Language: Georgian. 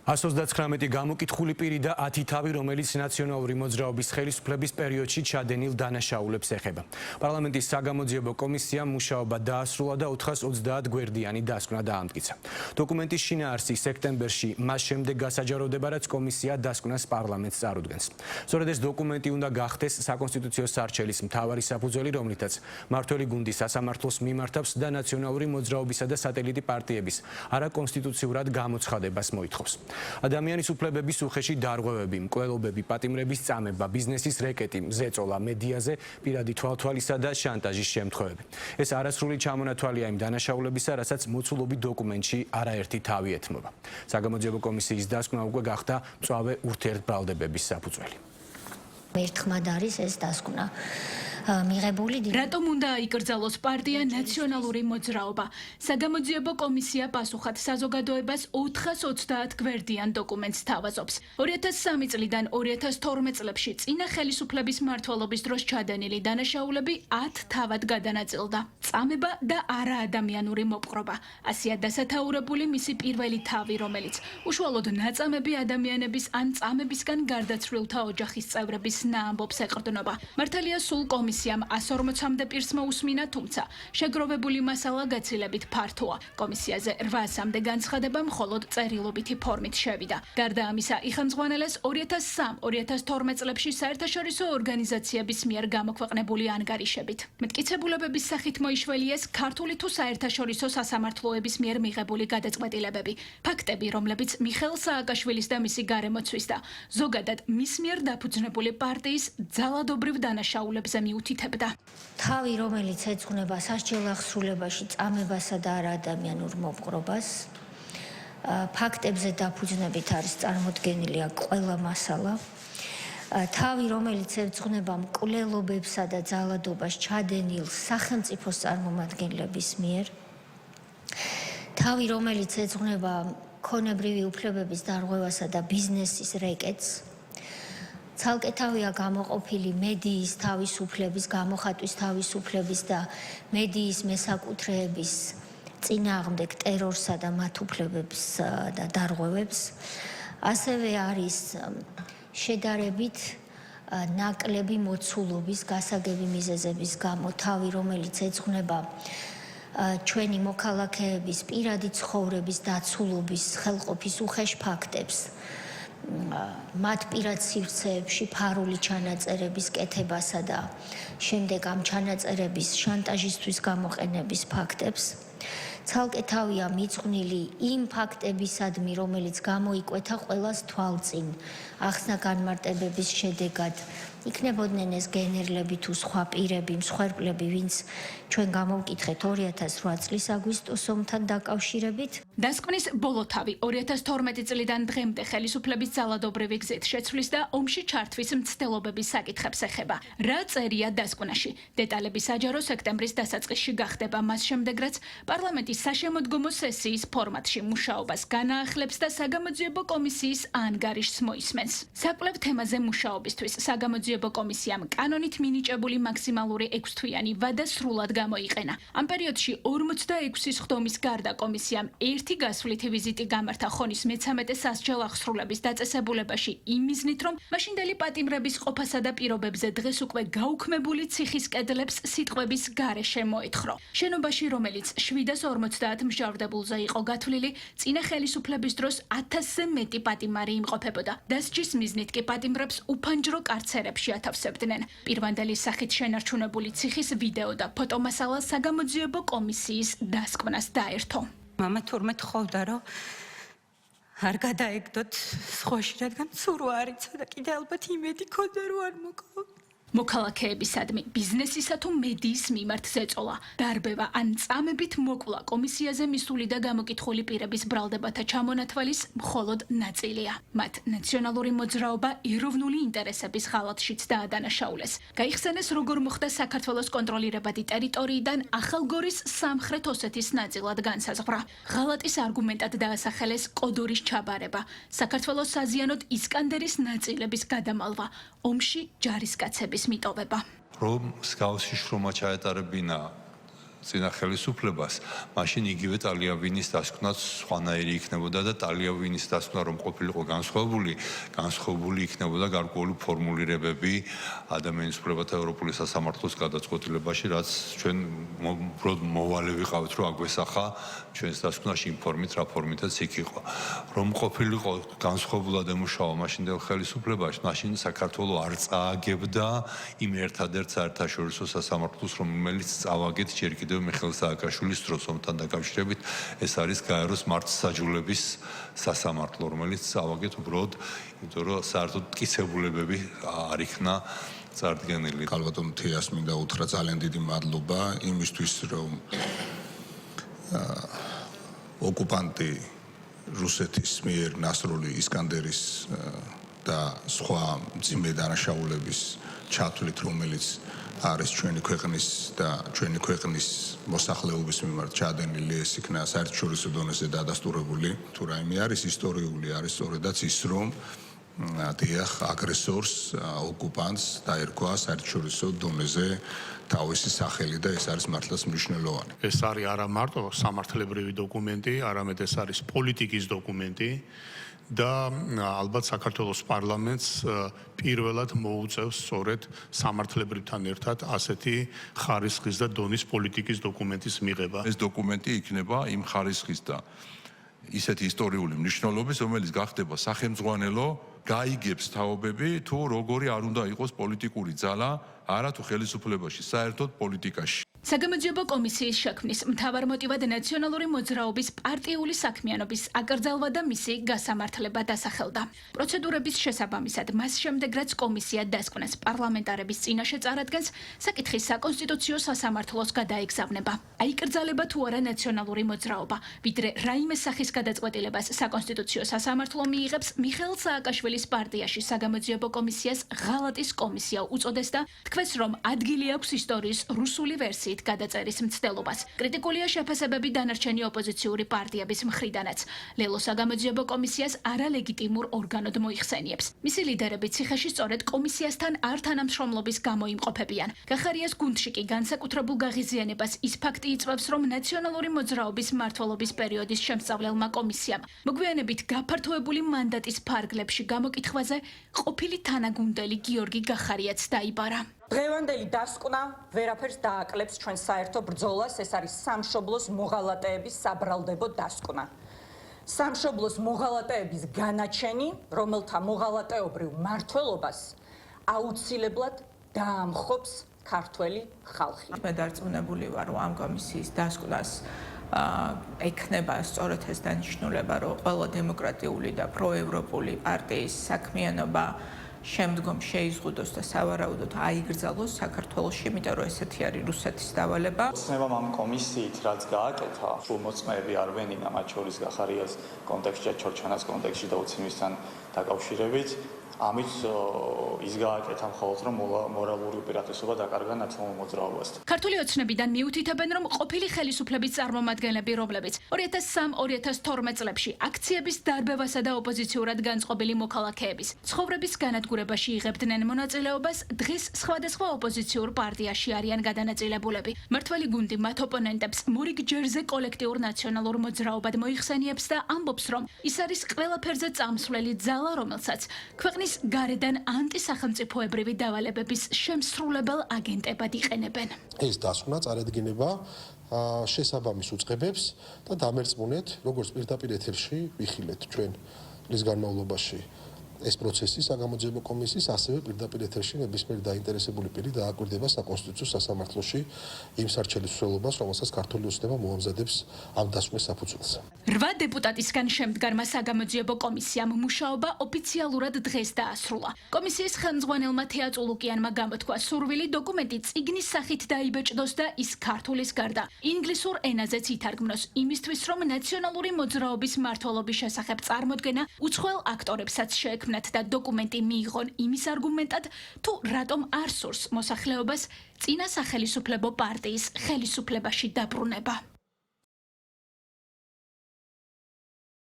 139 გამოკითხული პირი და 10 თავი, რომელიც ნაციონალური მოძრაობის ხელისუფლების პერიოდში ჩადენილ დანაშაულებს ეხება. პარლამენტის საგამოძიებო კომისიამ მუშაობა დაასრულა და 430 გვერდიანი დასკვნა დაამტკიცა. დოკუმენტის შინაარსი სექტემბერში მას შემდეგ გასაჯაროვდება, რაც კომისია დასკვნას პარლამენტს წარუდგენს. სწორედ ეს დოკუმენტი უნდა გახდეს საკონსტიტუციო სარჩელის მთავარი საფუძველი, რომლითაც მმართველი გუნდი სასამართლოს მიმართავს და ნაციონალური მოძრაობისა და სატელიტი პარტიების არაკონსტიტუციურად გამოცხადებას მოითხოვს. ადამიანის უფლებების უხეში დარღვევები, მკვლელობები, პატიმრების წამება, ბიზნესის რეკეტი, ზეწოლა მედიაზე, პირადი თვალთვალისა და შანტაჟის შემთხვევები. ეს არასრული ჩამონათვალია იმ დანაშაულებისა, რასაც მოცულობი დოკუმენტში არაერთი თავი ეთმობა. საგამოძიებო კომისიის დასკვნა უკვე გახდა მწვავე ურთიერთბრალდებების საფუძველი. ერთხმად არის ეს დასკვნა მიღებული. რატომ უნდა იკრძალოს პარტია ნაციონალური მოძრაობა? საგამოძიებო კომისია პასუხად საზოგადოებას 430 გვერდიან დოკუმენტს თავაზობს. 2003 წლიდან 2012 წლებში წინა ხელისუფლების მმართველობის დროს ჩადენილი დანაშაულები 10 თავად გადანაწილდა. წამება და არაადამიანური მოპყრობა. ასია დასათაურებული მისი პირველი თავი, რომელიც უშუალოდ ნაწამები ადამიანების ან წამებისგან გარდაცვლილთა ოჯახის წევრების ნაამბობს ეყრდნობა. მართალია სულ კომისიამ 140-მდე პირს მოусმინა, თუმცა შეგროვებული მასალა გაცილებით ფართოა. კომისიაზე 800-მდე განცხადება მხოლოდ წერილობითი ფორმით შევიდა. გარდა ამისა, იხელმძღვანელეს 2003-2012 წლებში საერთაშორისო ორგანიზაციების მიერ გამოქვეყნებული ანგარიშებით. მტკიცებულებების სახით მოიშველიეს ქართული თუ საერთაშორისო სასამართლოების მიერ მიღებული გადაწყვეტილებები, ფაქტები, რომლებიც მიხეილ სააკაშვილის და მისი გარემოცვის და ზოგადად მის მიერ დაფუძნებული პარტიის ძალადობრივ დანაშაულებებზე მიუთითებდა. თავი, რომელიც ეძღვნება სასჯელ აღსრულებაში წამებასა და არაადამიანურ მოპყრობას, ფაქტებზე დაფუძნებით არის წარმოდგენილი ყველა მასალა. თავი, რომელიც ეძღვნება მკვლელობებსა და ძალადობას ჩადენილ სახელმწიფოს წარმომადგენლების მიერ. თავი, რომელიც ეძღვნება ქონებრივი უფლებების დარღვევასა და ბიზნესის რეკეტს. ცალკე თავია გამოყოფილი მედიის თავისუფლების, გამოხატვის თავისუფლების და მედიის მესაკუთრეების წინააღმდეგ ტერორსა და მათ უფლებებს და დარღვევებს. ასევე არის შედარებით ნაკლები მოცულობის გასაგები მიზეზების გამო თავი, რომელიც ეძღვნება ჩვენი მოქალაქეების პირადი ცხოვრების დაცულობის ხელყოფის უხეშ ფაქტებს. მათ პირად სივრცეებში ფარული ჩანაწერების კეთებასა და შემდეგ ამ ჩანაწერების შანტაჟისთვის გამოყენების ფაქტებს. ცალკე თავია მიძღვნილი იმ ფაქტებისადმი, რომელიც გამოიკვეთა ყველას თვალწინ ახსნა განმარტებების შედეგად. იქნებოდნენ ეს გენერლები თუ სხვა პირები, მსხვერპლები, ვინც ჩვენ გამოვკითხეთ 2008 წლის აგვისტოს ომთან დაკავშირებით. დასკვნის ბოლო თავი 2012 წლიდან დღემდე ხელისუფლების ძალადობრივი გზით შეცვლის და ომში ჩართვის მცდელობების საკითხებს ეხება. რა წერია დასკვნაში? დეტალები საჯარო სექტემბრის დასაწყისში გახდება, მას შემდეგ რაც პარლამენტის საშემოდგომო სესიის ფორმატში მუშაობას განაახლებს და საგამოძიებო კომისიის ანგარიშს მოისმენს. საკვლევ თემაზე მუშაობისთვის საგამოძიებო კომისიამ კანონით მინიჭებული მაქსიმალური 6 თვიანი ვადა სრულად გამოიყენა. ამ პერიოდში 46 ხდომის გარდა კომისიამ ერთი გასვლითი ვიზიტი გამართა ხონის მე-13 სასჯელ აღსრულების დაწესებულებაში იმ მიზნით, რომ მაშინდელი პატიმრების ყოფასა და პირობებზე დღეს უკვე გაუქმებული ციხის კედლებს სიტყვების გარეშე მოეთხრო. შენობაში, რომელიც 750 მსჯავრდებულზე იყო გათვლილი, წინა ხელისუფლების დროს 1000-ზე მეტი პატიმარი იმყოფებოდა. დასჯის მიზნით კი პატიმრებს უფანჯრო კარცერებში ათავსებდნენ. პირვანდელი სახით შენარჩუნებული ციხის ვიდეო და ფოტომასალა საგამოძიებო კომისიის დასკვნას დაერთო. მამა თურმე თხოვდა, რომ არ გადაეგდოთ სხვაში, რადგან სურო არ იცა და კიდე ალბათ იმედი ქონდა, რომ არ მოკლო. მოქალაქეებისადმი, ბიზნესისა თუ მედიის მიმართ ზეწოლა, დარბევა ან წამებით მოკლა კომისიაზე მისული და გამოკითხული პირების ბრალდებათა ჩამონათვალის მხოლოდ ნაწილია. მათ ნაციონალური მოძრაობა ეროვნული ინტერესების ღალატშიც დაადანაშაულეს. გაიხსენეს, როგორ მოხდა საქართველოს კონტროლირებადი ტერიტორიიდან ახალგორის სამხრეთ ოსეთის ნაწილად განსაზღვრა. ღალატის არგუმენტად დაასახელეს კოდორის ჩაბარება, საქართველოს საზიანოდ ისკანდერის ნაწილების გადამალვა, ომში ჯარისკაცების მიტოვება. რომ მსგავსი შრომა ჩაეტარებინა წინა ხელისუფლებას, მაშინ იგივე ტალიავილის დასკვნაც სხვანაირი იქნებოდა და ტალიავილის დასკვნა რომ ყოფილიყო განსხვავებული იქნებოდა გარკვეული ფორმულირებები ადამიანის უფლებათა ევროპული სასამართლოს გადაწყვეტილებაში, რაც ჩვენ უბრალოდ მოვალე ვიყავით, რომ აგვესახა ჩვენს დასკვნაში იმ ფორმით, რა ფორმითაც იქ იყო. რომ ყოფილიყო განსხვავებულად ემუშავა მაშინდელ ხელისუფლებაში, მაშინ საქართველოს არ წააგებდა იმ ერთადერთ საერთაშორისო სასამართლოს, რომელიც წავაგეთ ჯერ კიდევ მიხეილ სააკაშვილის დროს, ომთან დაკავშირებით ეს არის გაეროს მართლმსაჯულების სასამართლო, რომელიც წავაგეთ უბრალოდ, იმიტომ რომ საერთოდ მტკიცებულებები არ იქნა წარდგენილი. ქალბატონ თეას მინდა უთხრა ძალიან დიდი მადლობა იმისთვის, რომ ოკუპანტი რუსეთის მიერ ნასროლი ისკანდერის და სხვა მძიმე დანაშაულების ჩათვლით, რომელიც არის ჩვენი ქვეყნის და ჩვენი ქვეყნის მოსახლეობის მიმართ ჩადენილი, ეს იქნა საერთაშორისო დონეზე დადასტურებული. თუ რაიმე არის ისტორიული, არის სწორედაც ის, რომ დიახ, აგრესორს, ოკუპანტს დაერქვა საერთაშორისო დონეზე თავისი სახელი და ეს არის მართლაც მნიშვნელოვანი. ეს არის არა მარტო სამართლებრივი დოკუმენტი, არამედ ეს არის პოლიტიკის დოკუმენტი და ალბათ საქართველოს პარლამენტს პირველად მოუწევს სწორედ სამართლებრივთან ერთად ასეთი ხარისხის და დონის პოლიტიკის დოკუმენტის მიღება. ეს დოკუმენტი იქნება იმ ხარისხის და ისეთი ისტორიული მნიშვნელობის, რომელიც გახდება სახელმძღვანელო, გაიგებს თაობები თუ როგორი არ უნდა იყოს პოლიტიკური ძალა, არა თუ ხელისუფლებაში, საერთოდ პოლიტიკაში. საგამოძიებო კომისიის შექმნის მთავარ მოტივად ნაციონალური მოძრაობის პარტიული საქმიანობის აკრძალვა და მისი გასამართლება დასახელდა. პროცედურების შესაბამისად, მას შემდეგ რაც კომისია დასკვნას პარლამენტარების წინაშე წარადგენს, საკითხი საკონსტიტუციო სასამართლოს გადაეგზავნება. აიკრძალება თუ არა ნაციონალური მოძრაობა, ვიდრე რაიმე სახის გადაწყვეტილებას საკონსტიტუციო სასამართლო მიიღებს, მიხეილ სააკაშვილის პარტიაში საგამოძიებო კომისიას ღალატის კომისია უწოდეს და თქვეს, რომ ადგილი აქვს ისტორიის რუსული ვერსიით გადაწერის მცდელობას. კრიტიკულია შეფასებები დანარჩენი ოპოზიციური პარტიების მხრიდანაც. ლელო საგამოძიებო კომისიას არალეგიტიმურ ორგანოდ მოიხსენიებს. მისი ლიდერები ციხეში სწორედ კომისიასთან არ თანამშრომლობის გამო იმყოფებიან. გახარიას გუნდში კი განსაკუთრებულ გაღიზიანებას ის ფაქტი იწვევს, რომ ნაციონალური მოძრაობის მმართველობის პერიოდის შემსწავლელმა კომისიამ მოგვიანებით გაფართოებული მანდატის ფარგლებში გამოკითხვაზე ყოფილი თანაგუნდელი გიორგი გახარიაც დაიბარა. დღევანდელი დასკვნა ვერაფერს დააკლებს ჩვენ საერთო ბრძოლას, ეს არის სამშობლოს მოღალატეების საბრალდებო დასკვნა. სამშობლოს მოღალატეების განაჩენი, რომელთა მოღალატეობრივ მმართველობას აუცილებლად დაამხობს ქართველი ხალხი. მე დარწმუნებული ვარ, რომ ამ კომისიის დასკვნას ექნება სწორედ ეს დანიშნულება, რომ ყველა დემოკრატიული და პროევროპული პარტიის საქმიანობა შემდგომ შეიზღუდოს და სავარაუდოდ აიგრძალოს საქართველოში, იმიტომ რომ ესეთი არის რუსეთის დავალება. ოცნებამ ამ კომისიით რაც გააკეთა, მოწმეები არ ვენინა, მათ შორის გახარიას კონტექსტში, ჩორჩანას კონტექსტში და უცინისთან დაკავშირებით. ამით ის გააკეთა მხოლოდ რომ მორალური უპირატესობა დაკარგა ნაციონალურ მოძრაობასთან. ქართული ოცნებიდან მიუთითებენ, რომ ყოფილი ხელისუფლების წარმომადგენლები, რომლებიც 2003-2012 წლებში აქციების დარბევასა და ოპოზიციურად განწყობილი მოქალაქეების ცხოვრების განადგურებაში იღებდნენ მონაწილეობას, დღეს სხვადასხვა ოპოზიციურ პარტიაში არიან გადანაწილებულები. მმართველი გუნდი მათ ოპონენტებს მორიგ ჯერზე კოლექტიურ ნაციონალურ მოძრაობად მოიხსენიებს და ამბობს, რომ ის არის ყველაფერზე წამსვლელი ძალა, რომელსაც ქვეყნის გარედან ანტისახელმწიფოებრივი დავალებების შემსრულებელ აგენტებად იყენებენ. ეს დასკვნა წარადგინება შესაბამის უწყებებს და დამერწმუნეთ, როგორც პირდაპირ ეთერში ვიხილეთ ჩვენ ის განმავლობაში ეს პროცესი საგამოძიებო კომისიის, ასევე პირდაპირ ეთერში ნებისმიერ დაინტერესებული პირი დააკვირდება საკონსტიტუციო სასამართლოში იმ სარჩელის მსვლელობას, რომელსაც ქართული ოცნება მოამზადებს ამ დასკვნის საფუძველს. 8 დეპუტატისგან შემდგარმა საგამოძიებო კომისიამ მუშაობა ოფიციალურად დღეს დაასრულა. კომისიის ხელმძღვანელმა თეა წულუკიანმა გამოთქვა სურვილი დოკუმენტი წიგნის სახით დაიბეჭდოს და ის ქართულის გარდა ინგლისურ ენაზეც ითარგმნოს, იმისთვის რომ ნაციონალური მოძრაობის მმართველობის შესახებ წარმოდგენა უცხოელ აქტორებსაც შეექმნათ და დოკუმენტი მიიღონ იმის არგუმენტად, თუ რატომ არ სურს მოსახლეობას წინა სახელისუფლებო პარტიის ხელისუფლებაში დაბრუნება.